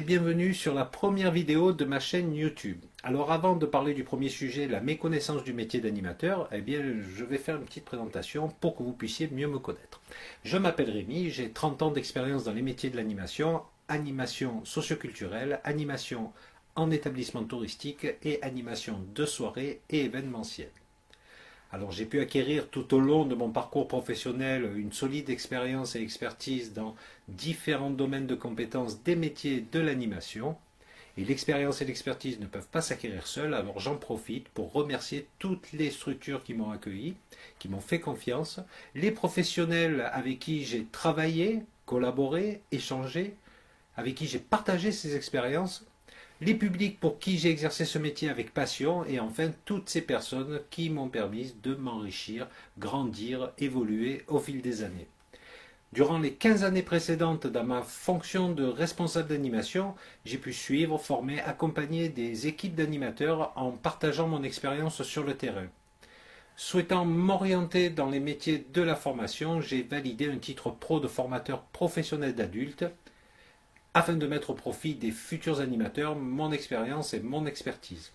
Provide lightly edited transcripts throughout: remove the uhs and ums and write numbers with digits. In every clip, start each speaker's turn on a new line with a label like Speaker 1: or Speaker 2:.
Speaker 1: et bienvenue sur la première vidéo de ma chaîne YouTube. Alors avant de parler du premier sujet, la méconnaissance du métier d'animateur, je vais faire une petite présentation pour que vous puissiez mieux me connaître. Je m'appelle Rémi, j'ai 30 ans d'expérience dans les métiers de l'animation, animation socioculturelle, animation en établissement touristique et animation de soirée et événementielle. Alors j'ai pu acquérir tout au long de mon parcours professionnel une solide expérience et expertise dans différents domaines de compétences des métiers de l'animation. Et l'expérience et l'expertise ne peuvent pas s'acquérir seules, alors j'en profite pour remercier toutes les structures qui m'ont accueilli, qui m'ont fait confiance, les professionnels avec qui j'ai travaillé, collaboré, échangé, avec qui j'ai partagé ces expériences, les publics pour qui j'ai exercé ce métier avec passion et enfin toutes ces personnes qui m'ont permis de m'enrichir, grandir, évoluer au fil des années. Durant les 15 années précédentes dans ma fonction de responsable d'animation, j'ai pu suivre, former, accompagner des équipes d'animateurs en partageant mon expérience sur le terrain. Souhaitant m'orienter dans les métiers de la formation, j'ai validé un titre pro de formateur professionnel d'adultes afin de mettre au profit des futurs animateurs mon expérience et mon expertise.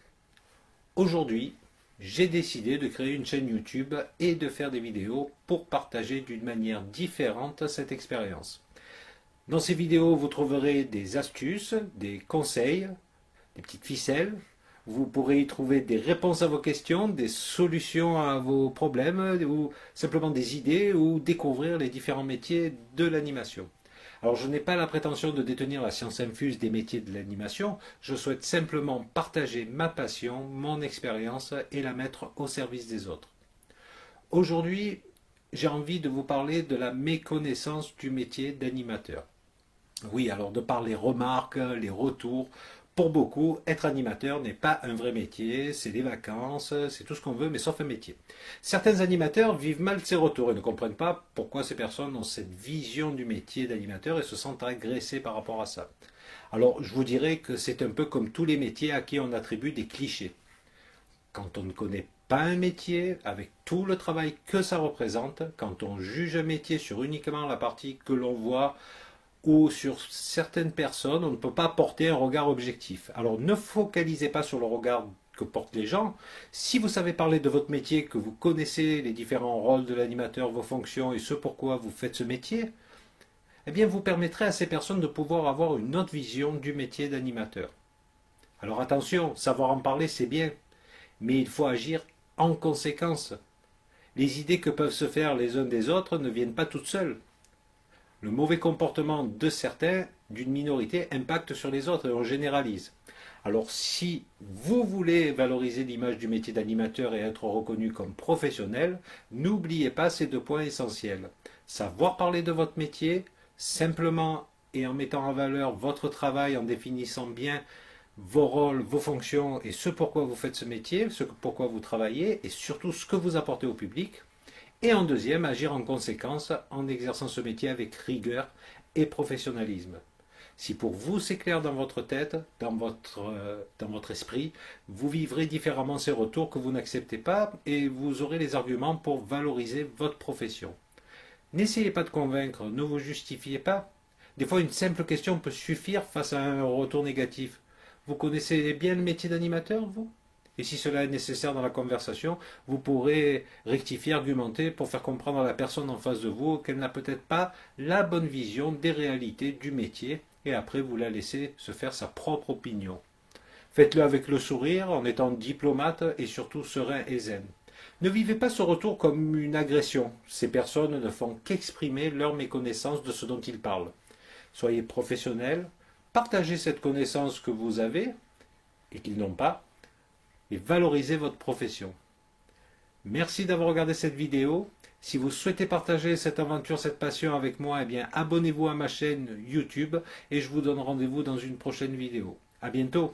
Speaker 1: Aujourd'hui, j'ai décidé de créer une chaîne YouTube et de faire des vidéos pour partager d'une manière différente cette expérience. Dans ces vidéos, vous trouverez des astuces, des conseils, des petites ficelles. Vous pourrez y trouver des réponses à vos questions, des solutions à vos problèmes ou simplement des idées ou découvrir les différents métiers de l'animation. Alors je n'ai pas la prétention de détenir la science infuse des métiers de l'animation, je souhaite simplement partager ma passion, mon expérience et la mettre au service des autres. Aujourd'hui, j'ai envie de vous parler de la méconnaissance du métier d'animateur. Oui, alors de par les remarques, les retours, pour beaucoup, être animateur n'est pas un vrai métier, c'est des vacances, c'est tout ce qu'on veut, mais sauf un métier. Certains animateurs vivent mal ces retours et ne comprennent pas pourquoi ces personnes ont cette vision du métier d'animateur et se sentent agressés par rapport à ça. Alors, je vous dirais que c'est un peu comme tous les métiers à qui on attribue des clichés. Quand on ne connaît pas un métier, avec tout le travail que ça représente, quand on juge un métier sur uniquement la partie que l'on voit, ou sur certaines personnes, on ne peut pas porter un regard objectif. Alors ne focalisez pas sur le regard que portent les gens. Si vous savez parler de votre métier, que vous connaissez les différents rôles de l'animateur, vos fonctions et ce pourquoi vous faites ce métier, eh bien vous permettrez à ces personnes de pouvoir avoir une autre vision du métier d'animateur. Alors attention, savoir en parler c'est bien, mais il faut agir en conséquence. Les idées que peuvent se faire les uns des autres ne viennent pas toutes seules. Le mauvais comportement de certains, d'une minorité, impacte sur les autres et on généralise. Alors si vous voulez valoriser l'image du métier d'animateur et être reconnu comme professionnel, n'oubliez pas ces deux points essentiels. Savoir parler de votre métier, simplement et en mettant en valeur votre travail, en définissant bien vos rôles, vos fonctions et ce pourquoi vous faites ce métier, ce pourquoi vous travaillez et surtout ce que vous apportez au public. Et en deuxième, agir en conséquence en exerçant ce métier avec rigueur et professionnalisme. Si pour vous c'est clair dans votre tête, dans votre esprit, vous vivrez différemment ces retours que vous n'acceptez pas et vous aurez les arguments pour valoriser votre profession. N'essayez pas de convaincre, ne vous justifiez pas. Des fois une simple question peut suffire face à un retour négatif. Vous connaissez bien le métier d'animateur, vous ? Et si cela est nécessaire dans la conversation, vous pourrez rectifier, argumenter pour faire comprendre à la personne en face de vous qu'elle n'a peut-être pas la bonne vision des réalités du métier et après vous la laissez se faire sa propre opinion. Faites-le avec le sourire, en étant diplomate et surtout serein et zen. Ne vivez pas ce retour comme une agression. Ces personnes ne font qu'exprimer leur méconnaissance de ce dont ils parlent. Soyez professionnels, partagez cette connaissance que vous avez et qu'ils n'ont pas, et valorisez votre profession. Merci d'avoir regardé cette vidéo. Si vous souhaitez partager cette aventure, cette passion avec moi, eh bien abonnez-vous à ma chaîne YouTube et je vous donne rendez-vous dans une prochaine vidéo. À bientôt.